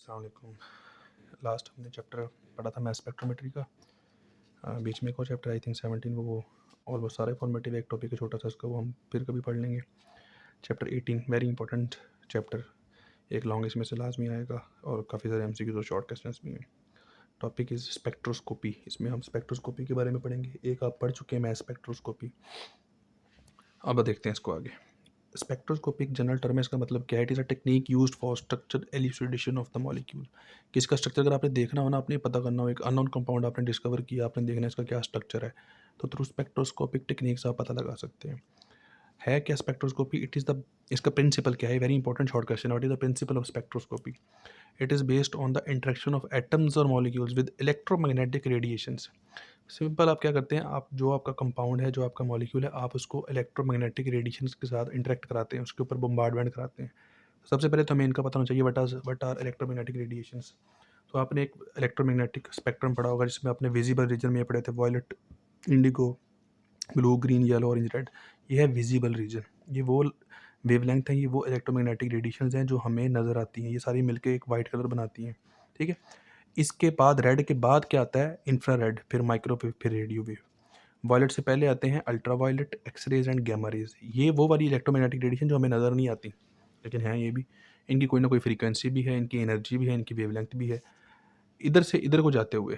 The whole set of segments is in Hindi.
अस्सलाम वालेकुम। लास्ट हमने चैप्टर पढ़ा था मैथ स्पेक्ट्रोमेट्री का। बीच में एक और चैप्टर आई थिंक 17 वो ऑलमोस्ट सारा इन्फॉर्मेटिव एक टॉपिक है छोटा सा, उसका वो हम फिर कभी पढ़ लेंगे। चैप्टर 18 वेरी इंपॉर्टेंट चैप्टर, एक लॉन्ग इसमें से लाजमी आएगा और काफ़ी सारे एमसीक्यूज और शॉर्ट क्वेश्चंस भी हैं। Topic is spectroscopy. इसमें हम स्पेक्ट्रोस्कोपी के बारे में पढ़ेंगे। एक आप पढ़ चुके हैं मैथ स्पेक्ट्रोस्कोपी, अब देखते हैं इसको आगे। स्पेक्ट्रोस्कोपिक जनरल टर्म है, इसका मतलब क्या है? It is a technique used for structure एल्यूसिडेशन of the molecule. कि इसका स्ट्रक्चर अगर आपने देखना हो ना, आपने पता करना हो, एक अननोन कंपाउंड आपने डिस्कवर किया, आपने देखना है इसका क्या स्ट्रक्चर है, तो थ्रू स्पेक्ट्रोस्कोपिक टेक्निक्स आप पता लगा सकते हैं। है क्या स्पेक्ट्रोस्कोपी? इट इज़ द, इसका प्रिंसिपल क्या है? Very important short question. What is the principle of spectroscopy? It is based on the interaction of atoms और molecules with electromagnetic radiations. Simple, आप क्या करते हैं, आप जो आपका कंपाउंड है, जो आपका मॉलिक्यूल है, आप उसको इलेक्ट्रोमैग्नेटिक रेडिएशंस के साथ इंटरेक्ट कराते हैं, उसके ऊपर बम्बार्डमेंट कराते हैं। सबसे पहले तो हमें इनका पता होना चाहिए व्हाट आर इलेक्ट्रोमैग्नेटिक रेडिएशंस। तो आपने एक इलेक्ट्रोमैग्नेटिक स्पेक्ट्रम पढ़ा होगा, जिसमें आपने विजिबल रीजन में पढ़े थे violet, indigo, blue, green, yellow, orange, red. ये है विजिबल रीजन। ये वो वेवलेंथ है, ये वो इलेक्ट्रोमैग्नेटिक रेडिएशंस हैं जो हमें नज़र आती हैं। ये सारी मिलके एक वाइट कलर बनाती हैं, ठीक है। इसके बाद रेड के बाद क्या आता है? इंफ्रारेड, फिर माइक्रोवेव, फिर रेडियो वेव। वायलेट से पहले आते हैं ultra violet, x rays and gamma rays. ये वो वाली इलेक्ट्रोमैग्नेटिक रेडिएशन जो हमें नज़र नहीं आती, लेकिन हैं ये भी। इनकी कोई ना कोई फ्रीक्वेंसी भी है, इनकी एनर्जी भी है, इनकी वेवलेंथ भी है। इधर से इधर को जाते हुए,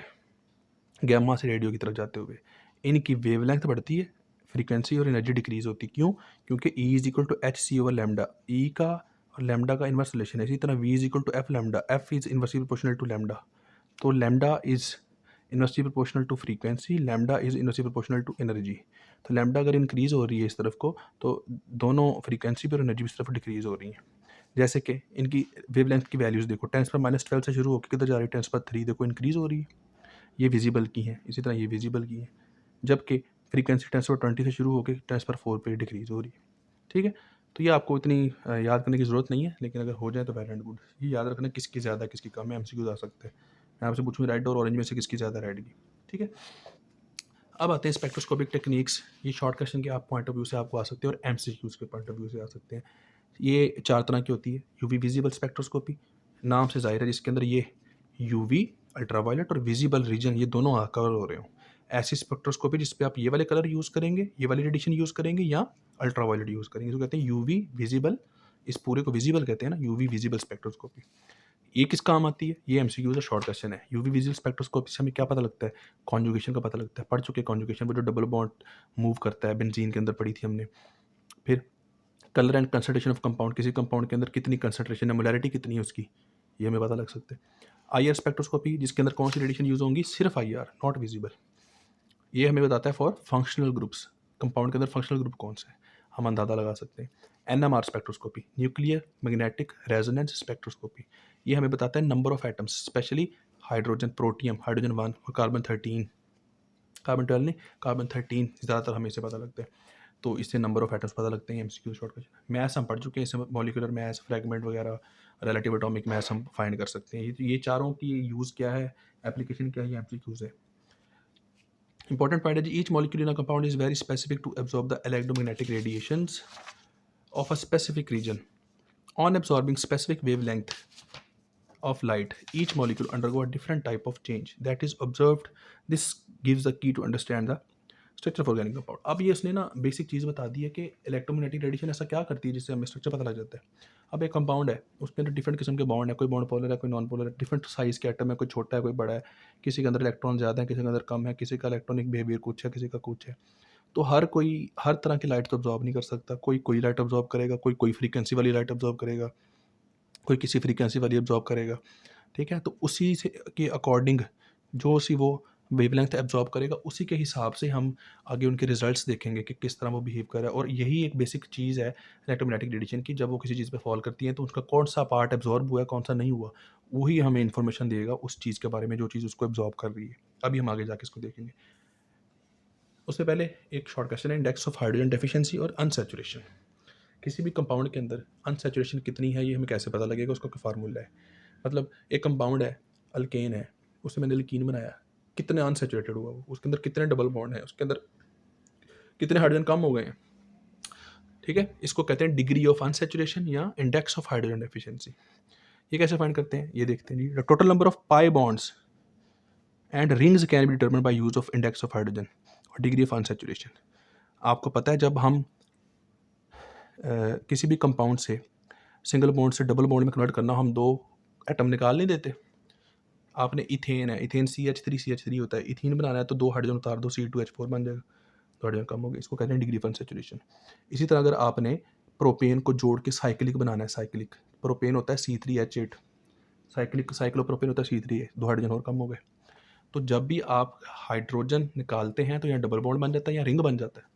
गैमा से रेडियो की तरफ जाते हुए, इनकी वेवलेंथ बढ़ती है, फ्रीक्वेंसी और एनर्जी डिक्रीज होती है। क्यों? क्योंकि E is equal to H C over lambda. E का और लैम्डा का इन्वर्स रिलेशन है। इसी तरह V is equal to F lambda, F is inversely proportional to lambda. तो lambda is inversely proportional to frequency, lambda is inversely proportional to energy. तो लैम्डा अगर इंक्रीज हो रही है इस तरफ को, तो दोनों फ्रीक्वेंसी पर एनर्जी भी इस तरफ डिक्रीज हो रही हैं। जैसे कि इनकी वेवलेंथ की वैल्यूज़ देखो, 10⁻12 से शुरू होकर किधर जा रही है? 10⁻3, देखो इंक्रीज हो रही है। ये विजिबल की हैं, इसी तरह ये विजिबल की हैं। जबकि फ्रीक्वेंसी 10⁻20 से शुरू होकर 10⁻4 पे डिक्रीज हो रही है, ठीक है। तो ये आपको इतनी याद करने की ज़रूरत नहीं है, लेकिन अगर हो जाए तो वेल एंड गुड। ये याद रखना किसकी ज़्यादा किसकी कम है, एमसीक्यूज आ सकते हैं। मैं आपसे पूछूँ रेड और ऑरेंज में से किसकी ज़्यादा रेड की, ठीक है। अब आते हैं स्पेक्ट्रोस्कोपिक टेक्निक्स। ये शॉर्ट क्वेश्चन के आप पॉइंट ऑफ व्यू से आपको आ सकते हैं और एमसीक्यूज के पॉइंट ऑफ व्यू से आ सकते हैं। ये 4 तरह की होती है। यूवी विजिबल स्पेक्ट्रोस्कोपी, नाम से ज़ाहिर है, जिसके अंदर ये यूवी, अल्ट्रावायलेट और विजिबल रीजन ये दोनों कवर हो रहे हो। ऐसी स्पेक्ट्रोस्कोपी जिस पे आप ये वाले कलर यूज़ करेंगे, ये वाली रेडिएशन यूज़ करेंगे, या अल्ट्रावायलेट यूज़ करेंगे, तो कहते हैं यूवी विजिबल। इस पूरे को विजिबल कहते हैं ना, यूवी विजिबल स्पेक्ट्रोस्कोपी। ये किस काम आती है? ये एमसीक्यू का शॉर्ट क्वेश्चन है। यूवी विजिबल स्पेक्ट्रोस्कोपी से हमें क्या पता लगता है? कॉन्जुगेशन का पता लगता है। पढ़ चुके कॉन्जुगेशन, वो जो डबल बॉन्ड मूव करता है, बेंजीन के अंदर पढ़ी थी हमने। फिर colour and concentration of compound, किसी कंपाउंड के अंदर कितनी कंसंट्रेशन है, मोलैरिटी कितनी है उसकी, ये हमें पता लग सकता है। आईआर स्पेक्ट्रोस्कोपी, जिसके अंदर कौन सी रेडिएशन यूज होंगी? सिर्फ आईआर, नॉट विजिबल। ये हमें बताता है फॉर फंक्शनल ग्रुप्स, कंपाउंड के अंदर फंक्शनल ग्रुप कौन सा है, हम अंदाजा लगा सकते हैं। NMR spectroscopy, nuclear magnetic resonance spectroscopy, ये हमें बताता है number of atoms, specially hydrogen, protium, hydrogen 1 और कार्बन 13, कार्बन 12 नहीं, कार्बन 13 ज़्यादातर हमें इसे पता लगता है। तो इससे नंबर ऑफ एटम्स पता लगते हैं। MCQ short question. मैथ्स हम पढ़ चुके हैं, इसमें मॉलिक्यूलर मैथ्स, फ्रैगमेंट वगैरह, रिलेटिव एटॉमिक मैथ्स हम फाइंड कर सकते हैं। ये चारों की यूज़ क्या है, एप्लीकेशन क्या है, ये एमसीक्यूज है। इंपॉर्टेंट पॉइंट है जी, each molecule in a compound is very specific to absorb the electromagnetic radiations of a specific region on absorbing specific wavelength of light. Each molecule undergo a different type of change that is observed. This gives the key to understand the structure of organic compound. अब ये उसने ना बेसिक चीज़ बता दी है कि इलेक्ट्रोमैग्नेटिक रेडिएशन ऐसा क्या करती है जिससे हमें स्ट्रक्चर पता लग जाता है। अब एक कंपाउंड है, उसके अंदर डिफरेंट किस्म के बॉन्ड है, कोई बॉन्ड पोलर है, कोई नॉन पोलर है, डिफरेंट साइज़ के एटम है, कोई छोटा है, कोई बड़ा है, किसी के अंदर इलेक्ट्रॉन ज़्यादा है, किसी के अंदर कम है, किसी का इलेक्ट्रॉनिक बिहेवियर कुछ है, किसी का कुछ है। तो हर कोई हर तरह की लाइट तो ऑब्जॉर्व नहीं कर सकता। कोई लाइट ऑब्जॉर्व करेगा, कोई फ्रीक्वेंसी वाली लाइट ऑब्जॉर्व करेगा, कोई किसी फ्रीक्वेंसी वाली ऑब्जॉर्व करेगा, ठीक है। तो उसी से के अकॉर्डिंग जो सी वो वेवलेंथ एब्जॉर्ब करेगा, उसी के हिसाब से हम आगे उनके रिजल्ट्स देखेंगे कि किस तरह वो बिहेव कर रहा है। और यही एक बेसिक चीज़ है इलेक्ट्रोमैग्नेटिक रेडिएशन की। जब वो किसी चीज़ पे फॉल करती है तो उसका कौन सा पार्ट एब्जॉर्ब हुआ है, कौन सा नहीं हुआ, वही हमें इन्फॉर्मेशन देगा उस चीज़ के बारे में जो चीज़ उसको एब्जॉर्ब कर रही है। अभी हम आगे जाके इसको देखेंगे। उससे पहले एक शॉर्ट क्वेश्चन है, इंडेक्स ऑफ हाइड्रोजन डेफिशिएंसी और अनसैचुरेशन। किसी भी कंपाउंड के अंदर अनसैचुरेशन कितनी है, ये हमें कैसे पता लगेगा? उसका क्या फार्मूला है? मतलब एक कंपाउंड है, अल्केन है, उससे मैंने एल्कीन बनाया, कितने अनसैचुरेटेड हुआ वो, उसके अंदर कितने डबल बॉन्ड है, उसके अंदर कितने हाइड्रोजन कम हो गए हैं, ठीक है। इसको कहते हैं डिग्री ऑफ अनसैचुरेशन या इंडेक्स ऑफ हाइड्रोजन डेफिशिएंसी। ये कैसे फाइंड करते हैं, ये देखते हैं जी। The total number of pi bonds and rings can be determined by use of index of hydrogen और डिग्री ऑफ अनसैचुरेशन। आपको पता है जब हम किसी भी कंपाउंड से सिंगल बॉन्ड से डबल बॉन्ड में कन्वर्ट करना, हम 2 एटम निकाल नहीं देते। आपने इथेन है, इथेन CH3 होता है, इथीन बनाना है तो 2 हाइड्रोजन उतार दो, C2H4 बन जाएगा, 2 हाइड्रोजन कम हो गए, इसको कहते हैं डिग्री ऑफ अनसैचुरेशन। इसी तरह अगर आपने प्रोपेन को जोड़ के साइक्लिक बनाना है, साइक्लिक प्रोपेन होता है C3H8, साइक्लिक साइक्लोप्रोपेन होता है C3H, 2 हाइड्रोजन और कम हो गए। तो जब भी आप हाइड्रोजन निकालते हैं तो यहाँ डबल बॉन्ड बन जाता है या रिंग बन जाता है।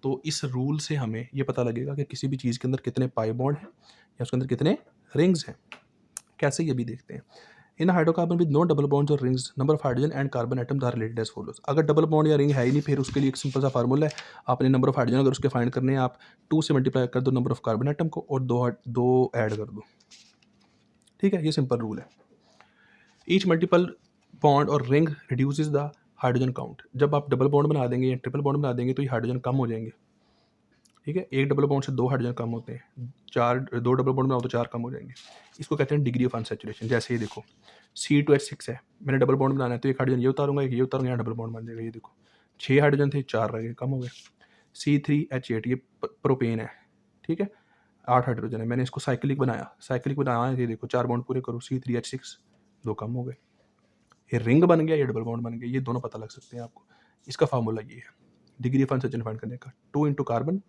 तो इस रूल से हमें ये पता लगेगा कि किसी भी चीज़ के अंदर कितने पाई बॉन्ड हैं या उसके अंदर कितने रिंग्स हैं। कैसे, ये भी देखते हैं। In hydrocarbon with no double bonds और rings number of hydrogen and carbon atoms are related as follows. अगर डबल बॉन्ड या रिंग है ही नहीं, फिर उसके लिए एक सिंपल सा फार्मूला है। आपने नंबर ऑफ हाइड्रोजन अगर उसके फाइंड करने हैं, आप 2 से मल्टीप्लाई कर दो नंबर ऑफ कार्बन एटम को और 2 ऐड कर दो। ठीक है, ये सिंपल रूल है। ईच मल्टीपल बॉन्ड और ring reduces the hydrogen count. जब आप डबल बॉन्ड बना देंगे या ट्रिपल बॉन्ड बना देंगे तो ये हाइड्रोजन कम हो जाएंगे। ठीक है, एक डबल बॉन्ड से 2 हाइड्रोजन कम होते हैं, 2 डबल बॉन्ड बनाओ तो 4 कम हो जाएंगे। इसको कहते हैं डिग्री ऑफ अनसैचुरेशन। जैसे ये देखो C2H6 है, मैंने डबल बॉन्ड बनाना है तो एक हाइड्रोजन ये उतारूंगा, एक ये उतारूंगा, यहाँ डबल बॉन्ड बन जाएगा। ये देखो 6 हाइड्रोजन थे, 4 रह गए, कम हो गए। C3H8 ये प्रोपेन है, ठीक है, 8 हाइड्रोजन है, मैंने इसको साइक्लिक बनाया, ये देखो 4 बॉन्ड पूरे करो, C3H6, 2 कम हो गए। ये रिंग बन गया, ये डबल बॉन्ड बन गया, ये दोनों पता लग सकते हैं आपको। इसका फार्मूला ये है डिग्री ऑफ अनसैचुरेशन फाइंड करने का, 2 इंटू कार्बन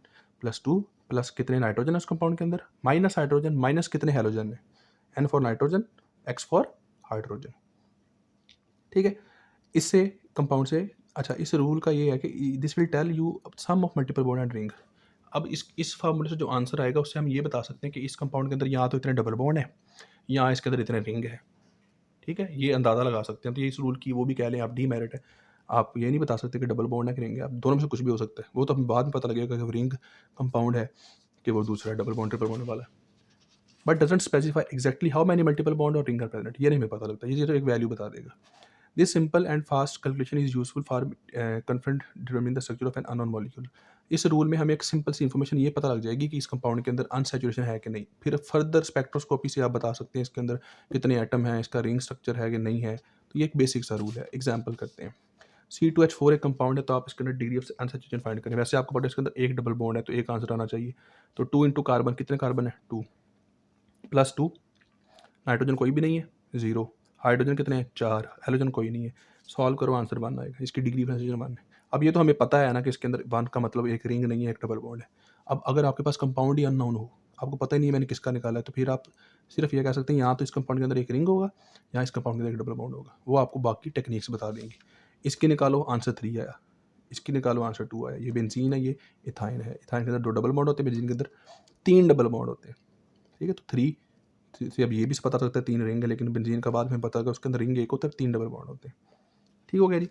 प्लस 2 प्लस कितने नाइट्रोजन है उस कंपाउंड के अंदर, माइनस हाइड्रोजन माइनस कितने हेलोजन है, N for nitrogen, X for hydrogen. ठीक है, इससे कंपाउंड से, अच्छा इस रूल का ये है कि this will tell you sum of multiple bond and ring. अब इस फार्मूले से जो आंसर आएगा उससे हम ये बता सकते हैं कि इस कंपाउंड के अंदर यहाँ तो इतने डबल बॉन्ड है, यहाँ इसके अंदर इतने रिंग है। ठीक है, ये अंदाज़ा लगा सकते हैं। तो ये इस रूल की वो भी कह लें आप डीमेरिट है, आप ये नहीं बता सकते कि डबल बॉन्ड है कि रिंग है, आप दोनों में से कुछ भी हो सकता है। वो तो हमें बाद में पता लगेगा कि रिंग कंपाउंड है कि वो दूसरा डबल बॉन्ड ट्रिपल बॉन्ड वाला है। But doesn't specify exactly how many multiple bond और रिंग आर प्रेजेंट, ये नहीं हमें पता लगता, ये तो एक वैल्यू बता देगा। This simple and fast calculation is useful for confront determine the structure of an unknown molecule. इस रूल में हमें एक सिंपल सी इन्फॉर्मेशन ये पता लग जाएगी कि इस कंपाउंड के अंदर अनसैचुरेशन है कि नहीं। फिर फर्दर स्पेक्ट्रोस्कोपी से आप बता सकते हैं इसके अंदर कितने एटम हैं, इसका रिंग स्ट्रक्चर है कि नहीं है। तो ये एक बेसिक सा रूल है। एग्जाम्पल करते हैं, C2H4 एक कंपाउंड है तो आप इसके अंदर डिग्री ऑफ अनसैचुरेशन फाइंड करें। वैसे आपको पता है इसके अंदर एक डबल बॉन्ड है तो एक आंसर आना चाहिए। तो 2 इंटू कार्बन, कितने कार्बन है 2, प्लस 2, नाइट्रोजन कोई भी नहीं है 0, हाइड्रोजन कितने हैं 4, हेलोजन कोई नहीं है। सॉल्व करो, आंसर 1 आएगा। इसकी डिग्री ऑफ अनसैचुरेशन 1 है। अब ये तो हमें पता है ना कि इसके अंदर 1 का मतलब एक रिंग नहीं है, एक डबल बॉन्ड है। अब अगर आपके पास कंपाउंड ही अननोन हो, आपको पता ही नहीं है मैंने किसका निकाला है, तो फिर आप सिर्फ ये कह सकते हैं यहाँ तो इस कंपाउंड के अंदर एक रिंग होगा, यहाँ इस कंपाउंड के अंदर एक डबल बॉन्ड होगा। वो आपको बाकी टेक्निक्स बता देंगी। इसकी निकालो, आंसर 3 आया, इसकी निकालो, आंसर 2 आया। ये बेंजीन है, ये इथाइन है। इथाइन के अंदर 2 डबल बॉन्ड होते हैं, बेंजीन के अंदर 3 डबल बॉन्ड होते हैं। ठीक है, तो 3 से अब ये भी पता लगता है 3 रिंग है, लेकिन बेंजीन का बाद में पता लगा उसके अंदर रिंग 1 होता है, 3 डबल बॉन्ड होते हैं। ठीक हो गया जी।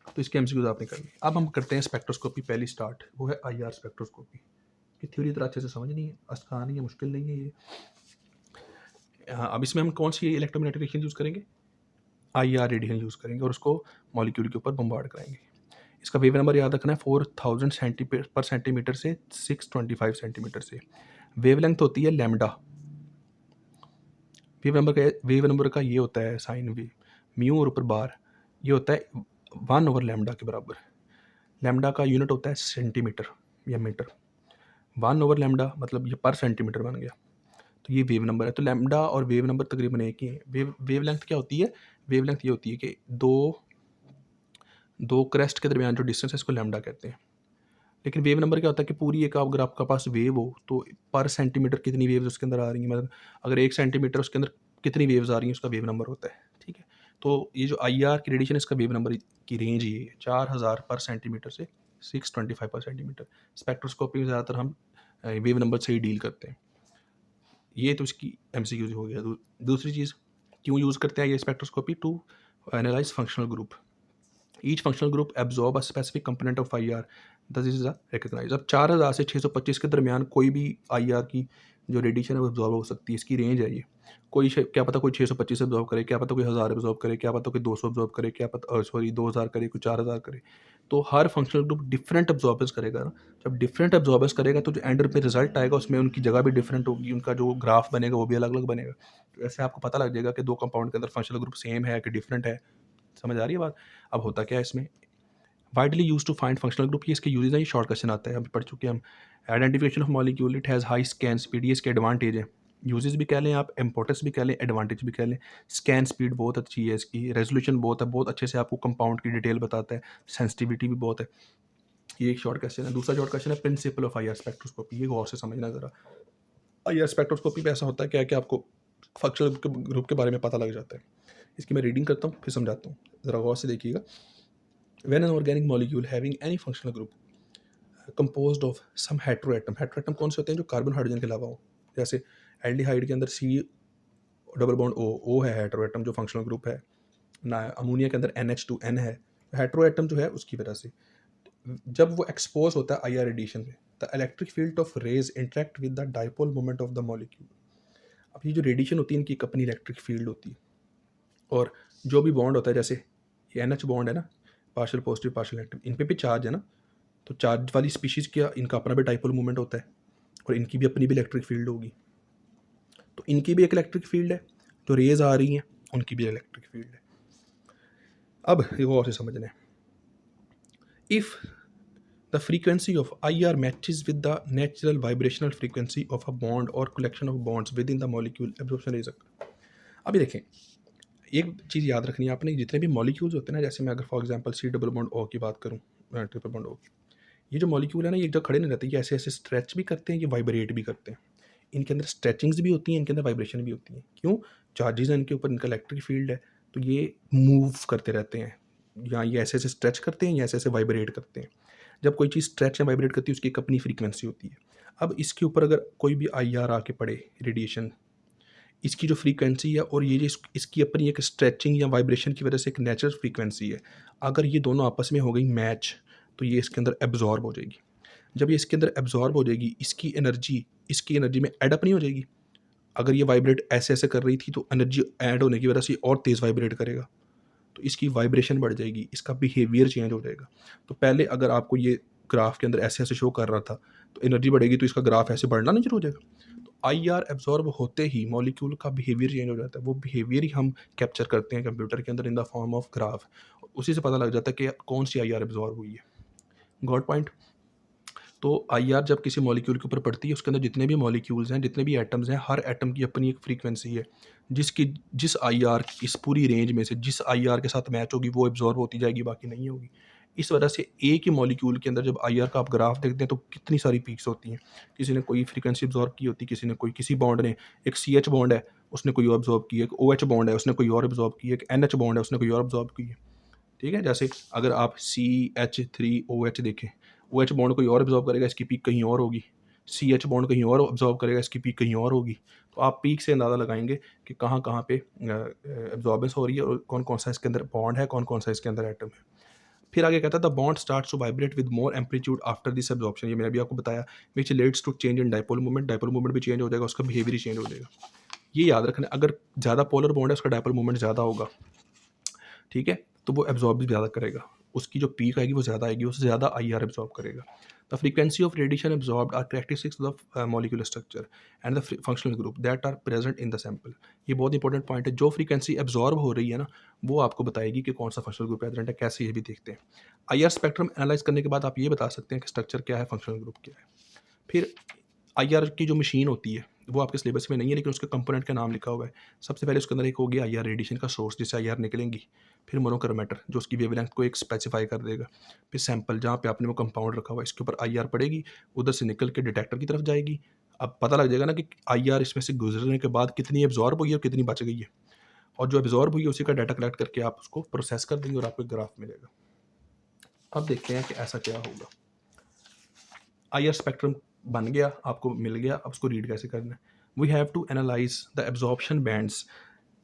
तो इसके एमसीक्यूज आपने करनी। अब हम करते हैं स्पेक्ट्रोस्कोपी। पहली स्टार्ट वो है IR स्पेक्ट्रोस्कोपी की थ्योरी तरह अच्छे से समझनी है, आसान है, मुश्किल नहीं है ये। अब इसमें हम कौन सी इलेक्ट्रोमैग्नेटिक रेडिएशन यूज़ करेंगे, IR रेडिएशन यूज़ करेंगे और उसको मॉलिक्यूल के ऊपर बम्बार्ड कराएंगे। इसका वेव नंबर याद रखना है 4000 पर सेंटीमीटर से 625 सेंटीमीटर से। वेवलेंथ होती है लैम्डा। वेव नंबर का ये होता है साइन वेव, म्यू और ऊपर बार, ये होता है 1 ओवर लैम्डा के बराबर। लैम्डा का यूनिट होता है सेंटीमीटर या मीटर। 1 ओवर लैम्डा मतलब ये पर सेंटीमीटर बन गया। तो ये वेव नंबर है। तो लैम्डा और वेव नंबर तकरीबन एक ही है। वेव लेंथ क्या होती है, वेव लेंथ ये होती है कि दो क्रेस्ट के दरमियान जो डिस्टेंस है इसको लैम्डा कहते हैं। लेकिन वेव नंबर क्या होता है कि पूरी एक अगर आपका पास वेव हो तो पर सेंटीमीटर कितनी वेव्स उसके अंदर आ रही हैं, मतलब अगर 1 सेंटीमीटर उसके अंदर कितनी वेव्स आ रही हैं उसका वेव नंबर होता है। ठीक है, तो ये जो IR की रेडिएशन इसका वेव नंबर की रेंज ये है 4000 पर सेंटीमीटर से 625 पर सेंटीमीटर। स्पेक्ट्रोस्कोपी में ज़्यादातर हम वेव नंबर से ही डील करते हैं। ये तो इसकी MCQ हो गया। दूसरी चीज़, क्यों यूज़ करते हैं ये spectroscopy, to analyse functional group. Each functional group absorb a specific component of IR, this is recognise. अब 4000 से 625 के दरमियान कोई भी IR की जो रेडिएशन है वो एब्जॉर्ब हो सकती है, इसकी रेंज है ये। क्या पता कोई 625 एब्जॉर्ब करे, क्या पता कोई 1000 एब्जॉर्ब करे, क्या पता कोई 200 एब्जॉर्ब करे, क्या पता सॉरी 2000 करे, कोई 4000 करे। तो हर फंक्शनल ग्रुप डिफरेंट एब्जॉर्बेंस करेगा ना। जब डिफरेंट एब्जॉर्बेंस करेगा तो जो एंड पे रिजल्ट आएगा उसमें उनकी जगह भी डिफरेंट होगी, उनका जो ग्राफ बनेगा वो भी अलग अलग बनेगा। तो ऐसे आपको पता लग जाएगा कि दो कंपाउंड के अंदर फंक्शनल ग्रुप सेम है कि डिफरेंट है। समझ आ रही है बात? अब होता क्या है इसमें, widely use to find functional group, ये इसके यूजेज हैं, ये शॉर्ट क्वेश्चन आता है, अभी पढ़ चुके हैं हम। Identification of molecule, it has high scan speed, ये इसके एडवांटेज है। यूजेस भी कह लें आप, इंपॉर्टेंस भी कह लें, एडवांटेज भी कह लें। स्कैन स्पीड बहुत अच्छी है इसकी, रेजोल्यूशन बहुत है, बहुत अच्छे से आपको कंपाउंड की डिटेल बताता है, सेंसिटिविटी भी बहुत है। ये एक शॉर्ट क्वेश्चन है। दूसरा शॉर्ट क्वेश्चन है प्रिंसिपल ऑफ आईआर स्पेक्ट्रोस्कोपी, ये गौर से समझना जरा। आईआर स्पेक्ट्रोस्कोपी में ऐसा होता है क्या है कि आपको फंक्शनल ग्रुप के बारे में पता लग जाता है। इसकी मैं रीडिंग करता हूँ फिर समझाता हूँ, ज़रा गौर से देखिएगा। When an organic molecule having any functional group composed of some heteroatom, heteroatom कौन से होते हैं जो कार्बन हाइड्रोजन के अलावा हो, जैसे एल्डिहाइड के अंदर सी डबल बॉन्ड ओ है हेटेरोएटम जो फंक्शनल ग्रुप है ना, अमोनिया के अंदर NH2N है, हेटेरोएटम जो है उसकी वजह से जब वो एक्सपोज होता है आईआर रेडिएशन में, the electric field of rays interact with the dipole moment of the molecule. अब ये जो रेडिएशन होती है इनकी एक अपनी इलेक्ट्रिक फील्ड होती है, और जो भी बॉन्ड होता है जैसे ये NH बॉन्ड है ना, पार्शियल पॉजिटिव पार्शियल नेगेटिव, इन पे भी चार्ज है ना, तो चार्ज वाली स्पीशीज़ क्या इनका अपना भी डाइपोल मूवमेंट होता है और इनकी भी अपनी भी इलेक्ट्रिक फील्ड होगी। तो इनकी भी एक इलेक्ट्रिक फील्ड है, जो रेज आ रही हैं उनकी भी इलेक्ट्रिक फील्ड है। अब देखो और से समझना है, if the frequency of IR matches with the natural vibrational frequency of a bond और collection of bonds within the molecule, absorption rays occur. अभी देखें, एक चीज़ याद रखनी है आपने, जितने भी मॉलिक्यूल्स होते हैं ना, जैसे मैं अगर for example C double bond O की बात करूँ, ट्रिपल बॉन्ड O की, ये जो मॉलिक्यूल है ना, ये एक जगह खड़े नहीं रहते, ये ऐसे ऐसे स्ट्रेच भी करते हैं, ये वाइब्रेट भी करते हैं। इनके अंदर स्ट्रेचिंग्स भी होती हैं, इनके अंदर वाइब्रेशन भी होती है। क्यों? चार्जेस हैं इनके ऊपर, इनका इलेक्ट्रिक फील्ड है, तो ये मूव करते रहते हैं, या ये ऐसे ऐसे स्ट्रेच करते हैं या ऐसे ऐसे वाइब्रेट करते हैं। जब कोई चीज़ स्ट्रेच या वाइब्रेट करती है उसकी एक अपनी फ्रीक्वेंसी होती है। अब इसके ऊपर अगर कोई भी IR आके पड़े, रेडिएशन, इसकी जो फ्रीक्वेंसी है और ये जो इसकी अपनी एक स्ट्रेचिंग या वाइब्रेशन की वजह से एक नेचुरल फ्रीक्वेंसी है, अगर ये दोनों आपस में हो गई मैच, तो ये इसके अंदर एब्जॉर्ब हो जाएगी। जब ये इसके अंदर एब्जॉर्ब हो जाएगी, इसकी एनर्जी में ऐड अप नहीं हो जाएगी। अगर ये वाइब्रेट ऐसे ऐसे कर रही थी तो एनर्जी ऐड होने की वजह से और तेज़ वाइब्रेट करेगा, तो इसकी वाइब्रेशन बढ़ जाएगी, इसका बिहेवियर चेंज हो जाएगा। तो पहले अगर आपको ये ग्राफ के अंदर ऐसे ऐसे शो कर रहा था तो एनर्जी बढ़ेगी, तो इसका ग्राफ ऐसे बढ़ना नहीं शुरू हो जाएगा। तो IR एब्जॉर्ब होते ही मॉलिक्यूल का बिहेवियर चेंज हो जाता है, वो बिहेवियर ही हम कैप्चर करते हैं कंप्यूटर के अंदर in the form of graph. उसी से पता लग जाता है कि कौन सी IR एब्जॉर्ब हुई है। Got point? तो IR जब किसी मॉलिक्यूल के ऊपर पड़ती है, उसके अंदर जितने भी मॉलिक्यूल्स हैं, जितने भी एटम्स हैं, हर एटम की अपनी एक फ्रीक्वेंसी है, जिस IR इस पूरी रेंज में से जिस IR के साथ मैच होगी वो एब्जॉर्ब होती जाएगी, बाकी नहीं होगी। इस वजह से एक ही मॉलिक्यूल के अंदर जब IR का आप ग्राफ देखते हैं तो कितनी सारी पीक्स होती हैं। किसी ने कोई फ्रीक्वेंसी एब्जॉर्ब की होती है, किसी ने कोई, किसी बॉन्ड ने, एक CH बॉन्ड है उसने कोई और एब्जॉर्ब की है, एक OH बॉन्ड है उसने कोई और एब्जॉर्ब की है, एक NH बॉन्ड है उसने कोई और एब्जॉर्ब की है। ठीक है, जैसे अगर आप CH3OH देखें, OH बॉन्ड कोई और एब्जॉर्ब करेगा, इसकी पीक कहीं और होगी। CH बॉन्ड कहीं और एब्जॉर्ब करेगा, इसकी पीक कहीं और होगी। तो आप पीक से अंदाज़ा लगाएंगे कि कहाँ कहाँ पे एब्जॉर्बेंस हो रही है और कौन कौन सा इसके अंदर बॉन्ड है, कौन कौन सा इसके अंदर एटम है। फिर आगे कहता है the bond starts to vibrate with more amplitude after this absorption, ये मैंने अभी आपको बताया, which leads to change in dipole movement, dipole movement भी चेंज हो जाएगा, उसका बिहेवियर ही चेंज हो जाएगा। ये याद रखना, अगर ज़्यादा पोलर बॉन्ड है उसका डाइपोल मूवमेंट ज़्यादा होगा, ठीक है, तो वो एब्जॉर्ब भी ज़्यादा करेगा, उसकी जो पीक आएगी वो ज़्यादा आएगी, उससे ज़्यादा IR एब्जॉर्ब करेगा। The frequency of radiation absorbed are characteristics of the molecular structure and the functional group that are present in the sample. ये बहुत इंपॉर्टेंट पॉइंट है, जो फ्रीक्वेंसी एब्जॉर्ब हो रही है ना, वो आपको बताएगी कि कौन सा फंक्शनल ग्रुप प्रेजेंट है। कैसे, ये भी देखते हैं। IR स्पेक्ट्रम एनालाइज करने के बाद आप ये बता सकते हैं कि स्ट्रक्चर क्या है, फंक्शनल ग्रुप क्या है। फिर IR की जो मशीन होती है वो आपके सिलेबस में नहीं है, लेकिन उसके कंपोनेंट का नाम लिखा हुआ है। सबसे पहले उसके अंदर एक हो गया IR रेडिएशन का सोर्स जिससे IR निकलेंगी, फिर मोनोक्रोमेटर जो उसकी वेवलेंथ को एक स्पेसिफाई कर देगा, फिर सैंपल जहाँ पे आपने वो कंपाउंड रखा हुआ है इसके ऊपर IR पड़ेगी, उधर से निकल के डिटेक्टर की तरफ जाएगी। अब पता लग जाएगा ना कि IR इसमें से गुजरने के बाद कितनी एब्जॉर्ब हुई है और कितनी बच गई है, और जो एब्जॉर्ब हुई है उसी का डाटा कलेक्ट करके आप उसको प्रोसेस कर देंगे और आपको एक ग्राफ मिलेगा। अब देखते हैं कि ऐसा क्या होगा। IR स्पेक्ट्रम बन गया, आपको मिल गया, अब उसको रीड कैसे करना है। We have to analyse the absorption bands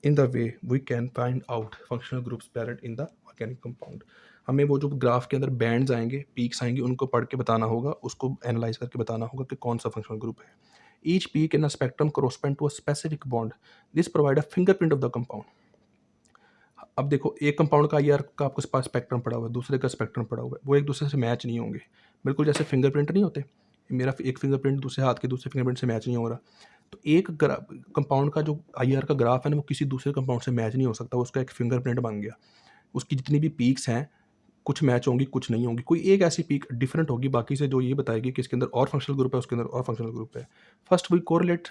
in the way we can find out functional groups present in the organic compound. हमें वो जो ग्राफ के अंदर बैंड्स आएंगे, पीक्स आएंगी, उनको पढ़ के बताना होगा, उसको एनालाइज करके बताना होगा कि कौन सा फंक्शनल ग्रुप है। Each peak in a spectrum correspond to a specific bond, this provide a fingerprint of the compound. अब देखो, एक कंपाउंड का IR का आपके पास स्पेक्ट्रम पड़ा हुआ है, दूसरे का स्पेक्ट्रम पड़ा हुआ है, वो एक दूसरे से मैच नहीं होंगे, बिल्कुल जैसे फिंगरप्रिंट नहीं होते, मेरा एक फिंगरप्रिंट दूसरे हाथ के दूसरे फिंगरप्रिंट से मैच नहीं हो रहा। तो एक कंपाउंड का जो IR का ग्राफ है ना, वो किसी दूसरे कंपाउंड से मैच नहीं हो सकता, उसका एक फिंगरप्रिंट बन गया। उसकी जितनी भी पीक्स हैं, कुछ मैच होंगी, कुछ नहीं होंगी, कोई एक ऐसी पीक डिफरेंट होगी बाकी से, जो ये बताएगी कि इसके अंदर और फंक्शनल ग्रुप है, उसके अंदर और फंक्शनल ग्रुप है। First we correlate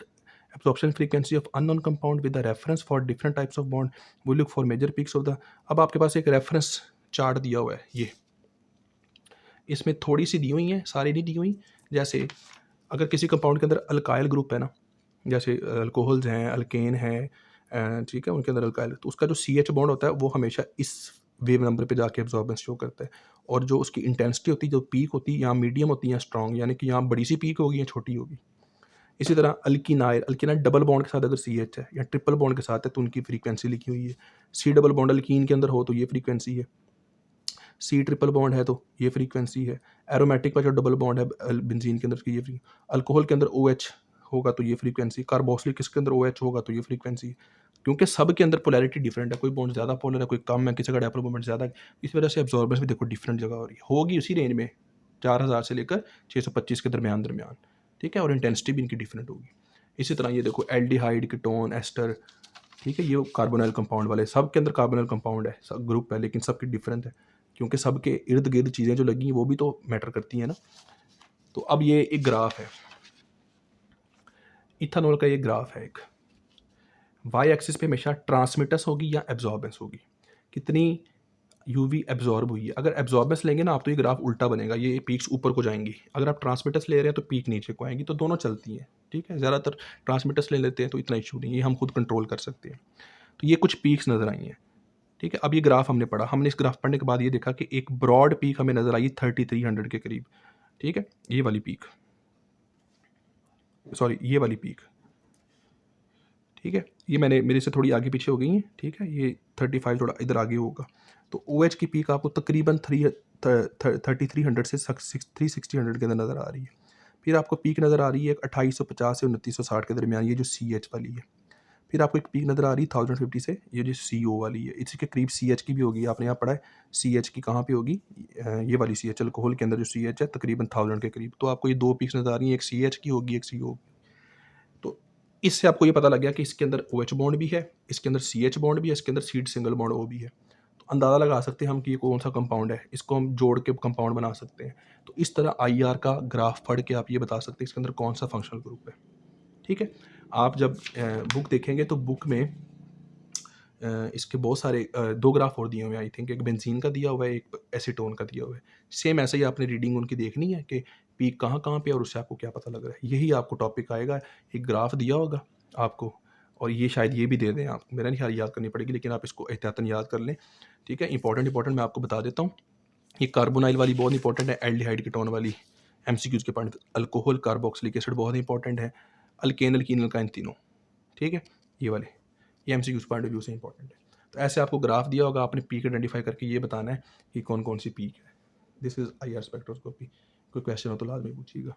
absorption frequency of unknown compound with the reference for different types of bond, we look for major peaks of the। अब आपके पास एक रेफरेंस चार्ट दिया हुआ है, ये इसमें थोड़ी सी दी हुई है, सारी नहीं दी हुई। जैसे अगर किसी कंपाउंड के अंदर अल्काइल ग्रुप है ना, जैसे अल्कोहल्स हैं, अल्केन है, ठीक है, उनके अंदर अल्काइल, तो उसका जो CH बॉन्ड होता है वो हमेशा इस वेव नंबर पे जाके एब्जॉर्बेंस शो करता है। और जो उसकी इंटेंसिटी होती है, जो पीक होती है, यहाँ मीडियम होती है, स्ट्रॉन्ग, यानी कि यहाँ बड़ी सी पीक होगी या छोटी होगी। इसी तरह अल्कीनाइल डबल बॉन्ड के साथ अगर CH है, या ट्रिपल बॉन्ड के साथ है, तो उनकी फ्रीक्वेंसी लिखी हुई है। C डबल बॉन्ड अल्कीन के अंदर हो तो ये फ्रीक्वेंसी है, C ट्रिपल बॉन्ड है तो ये फ्रीक्वेंसी है। एरोमेटिक का जो डबल बॉन्ड है बेंजीन के अंदर, उसकी ये अल्कोहल के अंदर OH होगा तो ये फ्रीक्वेंसी, कार्बोक्सिलिक इसके अंदर OH होगा तो ये फ्रीक्वेंसी। क्योंकि सब के अंदर पोलैरिटी डिफरेंट है, कोई बॉन्ड ज़्यादा पोलर है, कोई कम है, किसी का डायपोल मोमेंट ज़्यादा है, इस वजह से एब्जॉर्बेंस भी देखो डिफरेंट जगह हो रही है, होगी उसी रेंज में 4000 से लेकर 625 के दरमियान दरमियान, ठीक है, और इंटेंसिटी भी इनकी डिफरेंट होगी। इसी तरह ये देखो एल्डिहाइड, कीटोन, एस्टर, ठीक है, ये कार्बोनाइल कंपाउंड वाले, सब के अंदर कार्बोनाइल कंपाउंड है, सब ग्रुप है, लेकिन सबकी डिफरेंट है, क्योंकि सबके इर्द गिर्द चीज़ें जो लगी हैं वो भी तो मैटर करती हैं ना। तो अब ये एक ग्राफ है, इथानॉल का ये ग्राफ है एक, वाई एक्सिस पे हमेशा ट्रांसमिटेंस होगी या एब्जॉर्बेंस होगी, कितनी UV एब्जॉर्ब हुई है। अगर एब्जॉर्बेंस लेंगे ना आप, तो ये ग्राफ उल्टा बनेगा, ये पीक्स ऊपर को जाएंगी। अगर आप ट्रांसमिटेंस ले रहे हैं तो पीक नीचे को आएंगी, तो दोनों चलती हैं, ठीक है। ज़्यादातर ट्रांसमिटेंस ले लेते हैं तो इतना इशू नहीं है, ये हम खुद कंट्रोल कर सकते हैं। तो ये कुछ पीक्स नज़र आई हैं, ठीक है। अब ये ग्राफ हमने पढ़ा, हमने इस ग्राफ पढ़ने के बाद ये देखा कि एक ब्रॉड पीक हमें नज़र आई 3300 के करीब, ठीक है, ये वाली पीक, सॉरी ये वाली पीक, ठीक है, ये मैंने मेरे से थोड़ी आगे पीछे हो गई है, ठीक है, ये 35 थोड़ा इधर आगे होगा। तो OH की पीक आपको तकरीबन 3300 से 3600 के अंदर नज़र आ रही है। फिर आपको पीक नज़र आ रही है 2850 से 2960 के दरमियान, ये जो CH वाली है। फिर आपको एक पीक नज़र आ रही है 1050 से, ये जो CO वाली है, इसी के करीब CH की भी होगी, आपने यहाँ पढ़ा है CH की कहाँ पे होगी, ये वाली CH अल्कोहल के अंदर जो CH है तकरीबन 1000 के करीब। तो आपको ये दो पीक्स नज़र आ रही हैं, एक CH की होगी, एक CO। तो इससे आपको ये पता लग गया कि इसके अंदर OH बॉन्ड भी है, इसके अंदर CH बॉन्ड भी है, इसके अंदर सीड सिंगल बॉन्ड O भी है। तो अंदाज़ा लगा सकते हैं हम कि ये कौन सा कंपाउंड है, इसको हम जोड़ के कंपाउंड बना सकते हैं। तो इस तरह IR का ग्राफ पढ़ के आप ये बता सकते हैं इसके अंदर कौन सा फंक्शनल ग्रुप है, ठीक है। आप जब बुक देखेंगे तो बुक में इसके बहुत सारे दो ग्राफ और दिए हुए हैं, आई थिंक एक बेंजीन का दिया हुआ है, एक एसीटोन का दिया हुआ है। सेम ऐसे ही आपने रीडिंग उनकी देखनी है कि पीक कहाँ कहाँ पे, और उससे आपको क्या पता लग रहा है। यही आपको टॉपिक आएगा, एक ग्राफ दिया होगा आपको, और ये शायद ये भी दे दें आपको, मेरा नहीं ख्याल याद करनी पड़ेगी, लेकिन आप इसको एहतियातन याद कर लें, ठीक है। इंपॉर्टेंट मैं आपको बता देता हूँ। ये कार्बोनाइल वाली बहुत इंपॉर्टेंट है, एल्डिहाइड कीटोन वाली MCQs के पॉइंट, अल्कोहल कार्बोक्सिलिक एसिड बहुत इंपॉर्टेंट है, अल्केन अल्कीन अल्काइन तीनों, ठीक है, ये वाले, ये MCQs पॉइंट ऑफ व्यू से इंपॉर्टेंट है। तो ऐसे आपको ग्राफ दिया होगा, आपने पीक आइडेंटिफाई करके ये बताना है कि कौन कौन सी पीक है। This is IR spectroscopy. कोई क्वेश्चन हो तो लाजमी पूछिएगा।